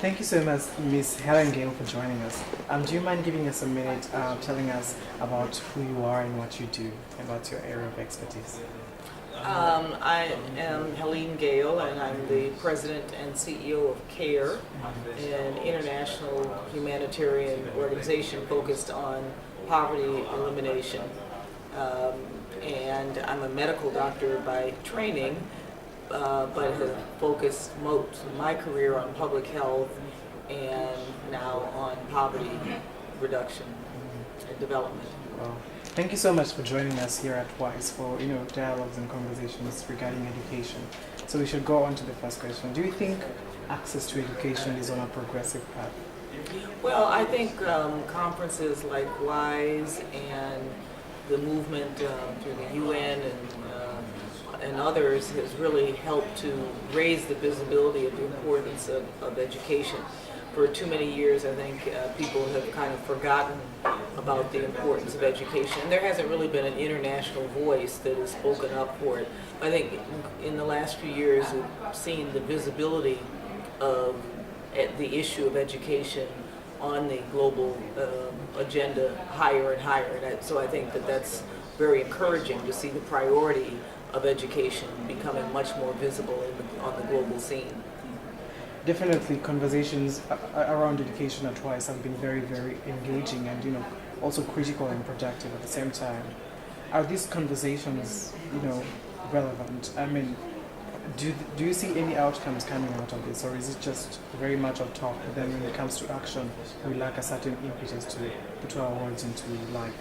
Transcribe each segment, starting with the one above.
Thank you so much, Miss Helene Gayle, for joining us. Do you mind giving us a minute, telling us about who you are and what you do, about your area of expertise? I am Helene Gayle, and I'm the president and CEO of CARE, an international humanitarian organization focused on poverty elimination. And I'm a medical doctor by training, but have focused most of my career on public health and now on poverty reduction and development. Well, thank you so much for joining us here at WISE for dialogues and conversations regarding education. So we should go on to the first question. Do you think access to education is on a progressive path? Well, I think conferences like WISE and the movement through the UN and others has really helped to raise the visibility of the importance of education. For too many years, I think people have kind of forgotten about the importance of education. And there hasn't really been an international voice that has spoken up for it. I think in the last few years, we've seen the visibility of the issue of education on the global agenda higher and higher. And so I think that that's very encouraging to see the priority of education becoming much more visible on the global scene. Definitely, conversations around education at WISE have been very, very engaging and also critical and productive at the same time. Are these conversations relevant? I mean, do you see any outcomes coming out of this, or is it just very much of talk, but then when it comes to action, we lack a certain impetus to put our words into life?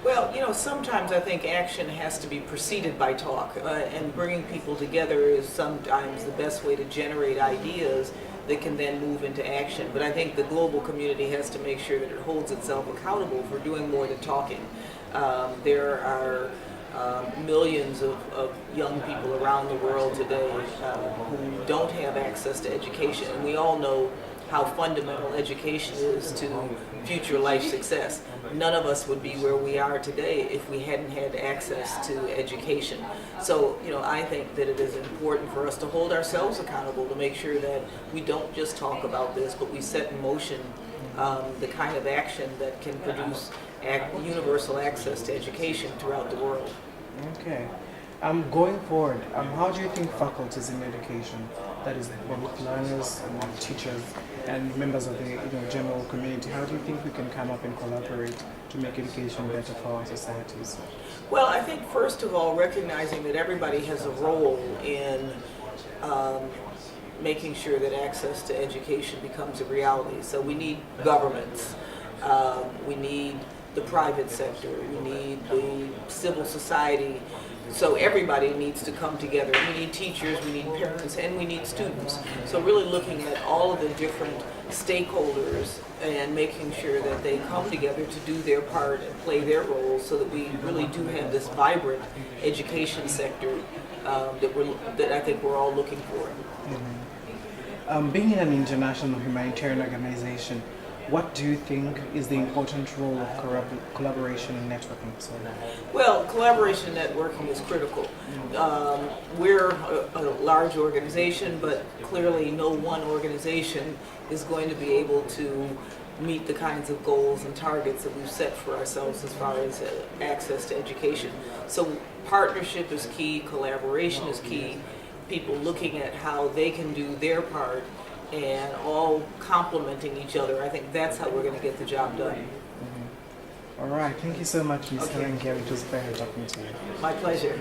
Well, sometimes I think action has to be preceded by talk, and bringing people together is sometimes the best way to generate ideas that can then move into action. But I think the global community has to make sure that it holds itself accountable for doing more than talking. There are millions of young people around the world today who don't have access to education, and we all know how fundamental education is to future life success. None of us would be where we are today if we hadn't had access to education. So, I think that it is important for us to hold ourselves accountable to make sure that we don't just talk about this, but we set in motion the kind of action that can produce universal access to education throughout the world. Okay. Going forward, how do you think faculties in education, that is both learners and teachers and members of the general community, how do you think we can come up and collaborate to make education better for our societies? Well, I think first of all, recognizing that everybody has a role in making sure that access to education becomes a reality. So we need governments, we need the private sector, we need the civil society. So everybody needs to come together. We need teachers, we need parents, and we need students. So really looking at all of the different stakeholders and making sure that they come together to do their part and play their role so that we really do have this vibrant education sector that I think we're all looking for. Mm-hmm. Being in an international humanitarian organization, what do you think is the important role of collaboration and networking? Well, collaboration and networking is critical. We're a large organization, but clearly no one organization is going to be able to meet the kinds of goals and targets that we've set for ourselves as far as access to education. So partnership is key, collaboration is key, people looking at how they can do their part and all complementing each other. I think that's how we're going to get the job done. Mm-hmm. All right. Thank you so much, Ms. Helene Gayle. It was a pleasure talking to you. My pleasure.